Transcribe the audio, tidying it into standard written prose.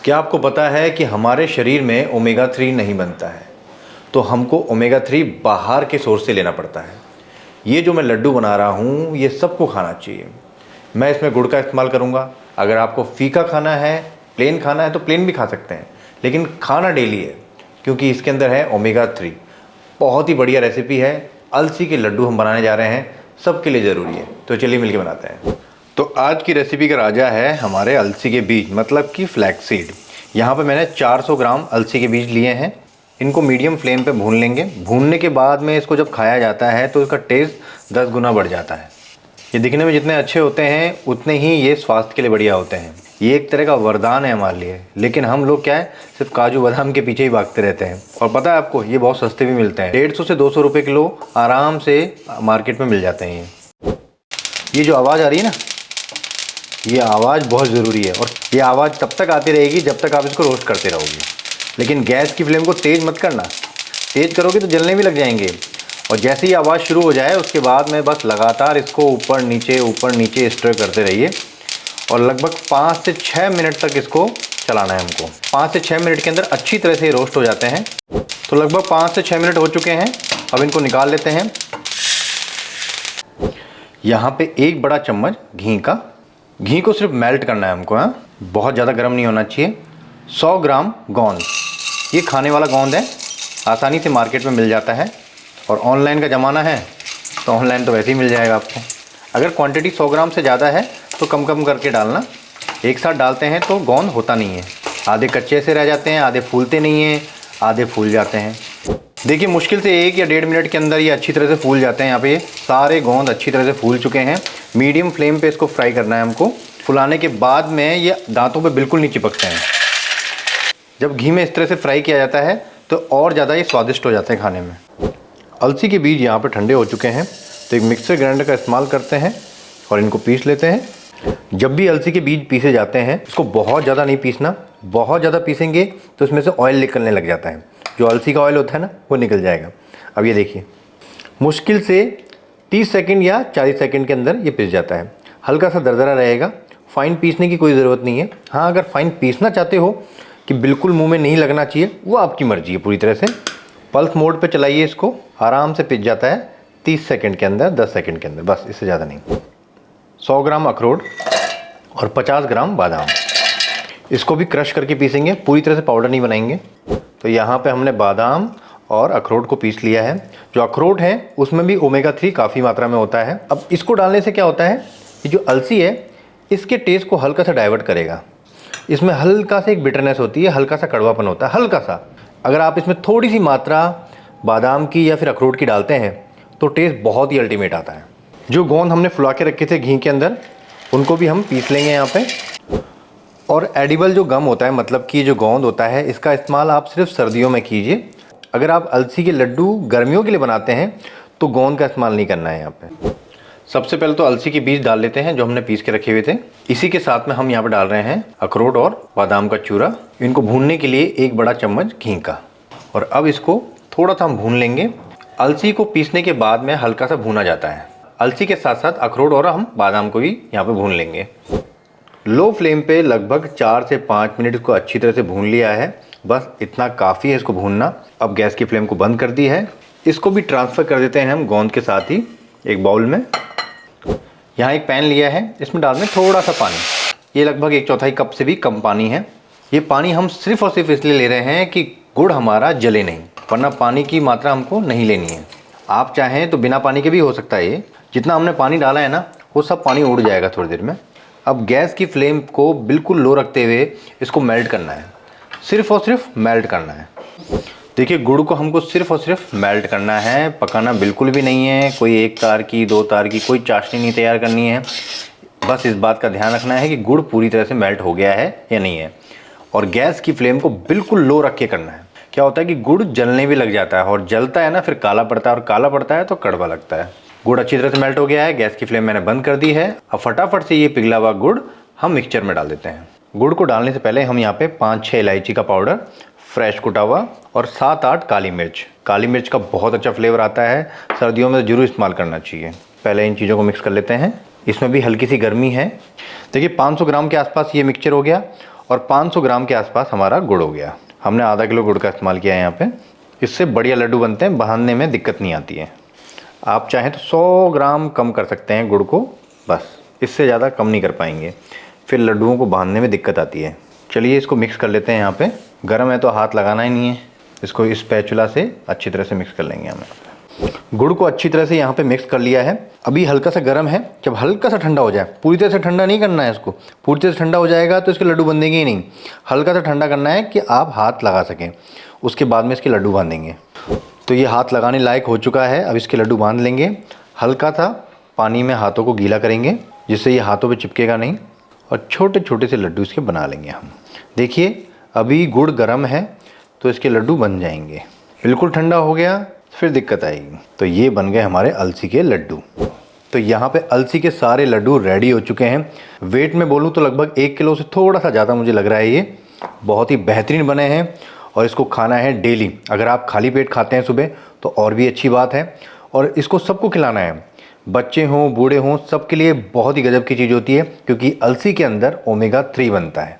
क्या आपको पता है कि हमारे शरीर में ओमेगा 3 नहीं बनता है, तो हमको ओमेगा 3 बाहर के सोर्स से लेना पड़ता है। ये जो मैं लड्डू बना रहा हूँ ये सबको खाना चाहिए। मैं इसमें गुड़ का इस्तेमाल करूँगा। अगर आपको फीका खाना है, प्लेन खाना है तो प्लेन भी खा सकते हैं, लेकिन खाना डेली है क्योंकि इसके अंदर है ओमेगा 3। बहुत ही बढ़िया रेसिपी है। अलसी के लड्डू हम बनाने जा रहे हैं, सबके लिए ज़रूरी है। तो चलिए मिलके बनाते हैं। तो आज की रेसिपी का राजा है हमारे अलसी के बीज, मतलब कि फ्लैक्स सीड। यहाँ पे मैंने 400 ग्राम अलसी के बीज लिए हैं। इनको मीडियम फ्लेम पे भून लेंगे। भूनने के बाद में इसको जब खाया जाता है तो इसका टेस्ट 10 गुना बढ़ जाता है। ये दिखने में जितने अच्छे होते हैं उतने ही ये स्वास्थ्य के लिए बढ़िया होते हैं। ये एक तरह का वरदान है हमारे लिए, लेकिन हम लोग क्या है, सिर्फ काजू बादाम के पीछे ही भागते रहते हैं। और पता है आपको, ये बहुत सस्ते भी मिलते हैं। 150 से 200 रुपये किलो आराम से मार्केट में मिल जाते हैं। ये जो आवाज़ आ रही है ना, ये आवाज़ बहुत ज़रूरी है। और ये आवाज़ तब तक आती रहेगी जब तक आप इसको रोस्ट करते रहोगे। लेकिन गैस की फ्लेम को तेज़ मत करना, तेज़ करोगे तो जलने भी लग जाएंगे। और जैसे ही आवाज़ शुरू हो जाए उसके बाद में बस लगातार इसको ऊपर नीचे स्टर करते रहिए। और लगभग 5 से 6 मिनट तक इसको चलाना है हमको। 5 से 6 मिनट के अंदर अच्छी तरह से रोस्ट हो जाते हैं। तो लगभग 5 से 6 मिनट हो चुके हैं। अब इनको निकाल लेते हैं। यहाँ पे 1 बड़ा चम्मच घी को सिर्फ मेल्ट करना है हमको। हाँ, बहुत ज़्यादा गर्म नहीं होना चाहिए। 100 ग्राम गोंद, ये खाने वाला गोंद है, आसानी से मार्केट में मिल जाता है। और ऑनलाइन का ज़माना है तो ऑनलाइन तो वैसे ही मिल जाएगा आपको। अगर क्वांटिटी 100 ग्राम से ज़्यादा है तो कम कम करके डालना। एक साथ डालते हैं तो गोंद होता नहीं है, आधे कच्चे से रह जाते हैं, आधे फूलते नहीं हैं, आधे फूल जाते हैं। देखिए, मुश्किल से 1 या 1.5 मिनट के अंदर ये अच्छी तरह से फूल जाते हैं। यहाँ पे ये सारे गोंद अच्छी तरह से फूल चुके हैं। मीडियम फ्लेम पे इसको फ्राई करना है हमको। फुलाने के बाद में ये दांतों पे बिल्कुल नहीं चिपकते हैं। जब घी में इस तरह से फ्राई किया जाता है तो और ज़्यादा ये स्वादिष्ट हो जाते हैं खाने में। अलसी के बीज यहाँ पे ठंडे हो चुके हैं, तो एक मिक्सर ग्राइंडर का इस्तेमाल करते हैं और इनको पीस लेते हैं। जब भी अलसी के बीज पीसे जाते हैं, इसको बहुत ज़्यादा नहीं पीसना। बहुत ज़्यादा पीसेंगे तो इसमें से ऑयल निकलने लग जाता है। जो अलसी का ऑयल होता है ना, वो निकल जाएगा। अब ये देखिए, मुश्किल से 30 सेकंड या 40 सेकंड के अंदर ये पिस जाता है। हल्का सा दरदरा रहेगा, फाइन पीसने की कोई ज़रूरत नहीं है। हाँ, अगर फाइन पीसना चाहते हो कि बिल्कुल मुंह में नहीं लगना चाहिए, वो आपकी मर्ज़ी है पूरी तरह से। पल्स मोड पे चलाइए इसको, आराम से पिस जाता है 30 सेकंड के अंदर, 10 सेकंड के अंदर, बस, इससे ज़्यादा नहीं। 100 ग्राम अखरोट और 50 ग्राम बादाम, इसको भी क्रश करके पीसेंगे, पूरी तरह से पाउडर नहीं बनाएंगे। तो यहाँ पे हमने बादाम और अखरोट को पीस लिया है। जो अखरोट है उसमें भी ओमेगा 3 काफ़ी मात्रा में होता है। अब इसको डालने से क्या होता है, ये जो अलसी है इसके टेस्ट को हल्का सा डाइवर्ट करेगा। इसमें हल्का सा एक बिटरनेस होती है, हल्का सा कड़वापन होता है, हल्का सा। अगर आप इसमें थोड़ी सी मात्रा बादाम की या फिर अखरोट की डालते हैं तो टेस्ट बहुत ही अल्टीमेट आता है। जो गोंद हमने फुला के रखे थे घी के अंदर, उनको भी हम पीस लेंगे यहाँ पे। और एडिबल जो गम होता है, मतलब कि जो गोंद होता है, इसका इस्तेमाल आप सिर्फ सर्दियों में कीजिए। अगर आप अलसी के लड्डू गर्मियों के लिए बनाते हैं तो गोंद का इस्तेमाल नहीं करना है यहाँ पे। सबसे पहले तो अलसी के बीज डाल लेते हैं जो हमने पीस के रखे हुए थे। इसी के साथ में हम यहाँ पे डाल रहे हैं अखरोट और बादाम का चूरा। इनको भूनने के लिए 1 बड़ा चम्मच घी का। और अब इसको थोड़ा सा हम भून लेंगे। अलसी को पीसने के बाद में हल्का सा भूना जाता है। अलसी के साथ साथ अखरोट और हम बादाम को भी यहाँ पे भून लेंगे। लो फ्लेम पे लगभग 4 से 5 मिनट इसको अच्छी तरह से भून लिया है। बस इतना काफ़ी है इसको भूनना। अब गैस की फ्लेम को बंद कर दी है। इसको भी ट्रांसफ़र कर देते हैं हम गोंद के साथ ही एक बाउल में। यहाँ एक पैन लिया है, इसमें डाल दें थोड़ा सा पानी। ये लगभग 1/4 कप से भी कम पानी है। ये पानी हम सिर्फ और सिर्फ इसलिए ले रहे हैं कि गुड़ हमारा जले नहीं, वरना पानी की मात्रा हमको नहीं लेनी है। आप चाहें तो बिना पानी के भी हो सकता है। ये जितना हमने पानी डाला है ना, वो सब पानी उड़ जाएगा थोड़ी देर में। अब गैस की फ्लेम को बिल्कुल लो रखते हुए इसको मेल्ट करना है, सिर्फ और सिर्फ मेल्ट करना है। देखिए, गुड़ को हमको सिर्फ और सिर्फ मेल्ट करना है, पकाना बिल्कुल भी नहीं है। कोई 1 तार की 2 तार की कोई चाशनी नहीं तैयार करनी है। बस इस बात का ध्यान रखना है कि गुड़ पूरी तरह से मेल्ट हो गया है या नहीं है। और गैस की फ्लेम को बिल्कुल लो रख के करना है। क्या होता है कि गुड़ जलने भी लग जाता है, और जलता है ना फिर काला पड़ता है, और काला पड़ता है तो कड़वा लगता है। गुड़ अच्छी तरह से मेल्ट हो गया है, गैस की फ्लेम मैंने बंद कर दी है। अब फटाफट से ये पिघला हुआ गुड़ हम मिक्सचर में डाल देते हैं। गुड़ को डालने से पहले हम यहाँ पे 5-6 इलायची का पाउडर, फ्रेश कुटा हुआ, और 7-8 काली मिर्च। काली मिर्च का बहुत अच्छा फ्लेवर आता है, सर्दियों में ज़रूर इस्तेमाल करना चाहिए। पहले इन चीज़ों को मिक्स कर लेते हैं। इसमें भी हल्की सी गर्मी है। देखिए, 500 ग्राम के आसपास ये मिक्सचर हो गया। और 500 ग्राम के आसपास हमारा गुड़ हो गया। हमने आधा किलो गुड़ का इस्तेमाल किया है यहाँ पे। इससे बढ़िया लड्डू बनते हैं, बांधने में दिक्कत नहीं आती है। आप चाहें तो 100 ग्राम कम कर सकते हैं गुड़ को, बस इससे ज़्यादा कम नहीं कर पाएंगे, फिर लड्डुओं को बांधने में दिक्कत आती है। चलिए इसको मिक्स कर लेते हैं। यहाँ पे गर्म है तो हाथ लगाना ही नहीं है, इसको इस स्पैचुला से अच्छी तरह से मिक्स कर लेंगे हम। गुड़ को अच्छी तरह से यहाँ पे मिक्स कर लिया है। अभी हल्का सा गर्म है, जब हल्का सा ठंडा हो जाए, पूरी तरह से ठंडा नहीं करना है इसको, पूरी तरह से ठंडा हो जाएगा तो इसके लड्डू बंधेंगे ही नहीं। हल्का सा ठंडा करना है कि आप हाथ लगा सकें, उसके बाद में इसके लड्डू बांधेंगे। तो ये हाथ लगाने लायक हो चुका है, अब इसके लड्डू बांध लेंगे। हल्का सा पानी में हाथों को गीला करेंगे जिससे ये हाथों पे चिपकेगा नहीं, और छोटे छोटे से लड्डू इसके बना लेंगे हम। देखिए अभी गुड़ गर्म है तो इसके लड्डू बन जाएंगे, बिल्कुल ठंडा हो गया फिर दिक्कत आएगी। तो ये बन गए हमारे अलसी के लड्डू। तो यहाँ पे अलसी के सारे लड्डू रेडी हो चुके हैं। वेट में बोलूँ तो लगभग 1 किलो से थोड़ा सा ज़्यादा मुझे लग रहा है। ये बहुत ही बेहतरीन बने हैं और इसको खाना है डेली। अगर आप खाली पेट खाते हैं सुबह तो और भी अच्छी बात है, और इसको सबको खिलाना है, बच्चे हों बूढ़े हों, सबके लिए बहुत ही गजब की चीज़ होती है, क्योंकि अलसी के अंदर ओमेगा 3 बनता है।